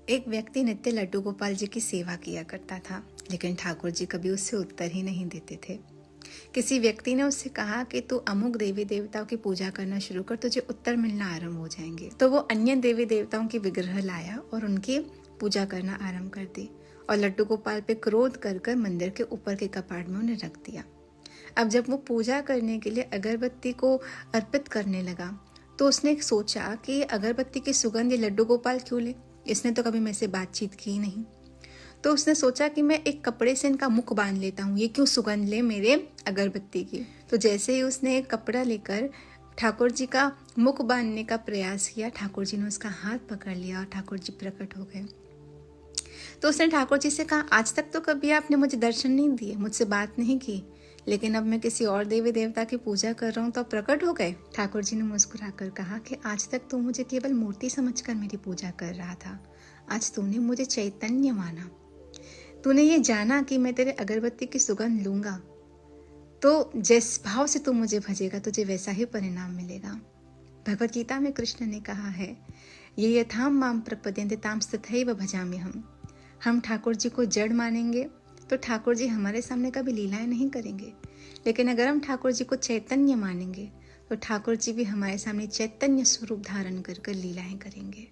एक व्यक्ति नित्य लड्डू गोपाल जी की सेवा किया करता था, लेकिन ठाकुर जी कभी उससे उत्तर ही नहीं देते थे। किसी व्यक्ति ने उससे कहा कि तू अमुक देवी देवताओं की पूजा करना शुरू कर, तुझे उत्तर मिलना आरंभ हो जाएंगे। तो वो अन्य देवी देवताओं की विग्रह लाया और उनकी पूजा करना आरंभ कर दी और लड्डू गोपाल पे क्रोध कर मंदिर के ऊपर के कपाट में उन्हें रख दिया। अब जब वो पूजा करने के लिए अगरबत्ती को अर्पित करने लगा तो उसने सोचा कि अगरबत्ती की सुगंध ये लड्डू गोपाल क्यों ले, इसने तो कभी मेरे से बातचीत की नहीं। तो उसने सोचा कि मैं एक कपड़े से इनका मुख बांध लेता हूँ, ये क्यों सुगंध ले मेरे अगरबत्ती की। तो जैसे ही उसने एक कपड़ा लेकर ठाकुर जी का मुख बांधने का प्रयास किया, ठाकुर जी ने उसका हाथ पकड़ लिया और ठाकुर जी प्रकट हो गए। तो उसने ठाकुर जी से कहा, आज तक तो कभी आपने मुझे दर्शन नहीं दिए, मुझसे बात नहीं की, लेकिन अब मैं किसी और देवी देवता की पूजा कर रहा हूँ तो प्रकट हो गए। ठाकुर जी ने मुस्कुराकर कहा कि आज तक तो मुझे केवल मूर्ति समझकर मेरी पूजा कर रहा था, आज तूने मुझे चैतन्य माना, तूने ये जाना कि मैं तेरे अगरबत्ती की सुगंध लूंगा, तो जिस भाव से तू मुझे भजेगा तुझे वैसा ही परिणाम मिलेगा। भगवत गीता में कृष्ण ने कहा है, ये यथाम माम प्रपद्यन्ते ताम तथैव भजामि हम ठाकुर जी को जड़ मानेंगे तो ठाकुर जी हमारे सामने कभी लीलाएं नहीं करेंगे, लेकिन अगर हम ठाकुर जी को चैतन्य मानेंगे तो ठाकुर जी भी हमारे सामने चैतन्य स्वरूप धारण कर लीलाएं करेंगे।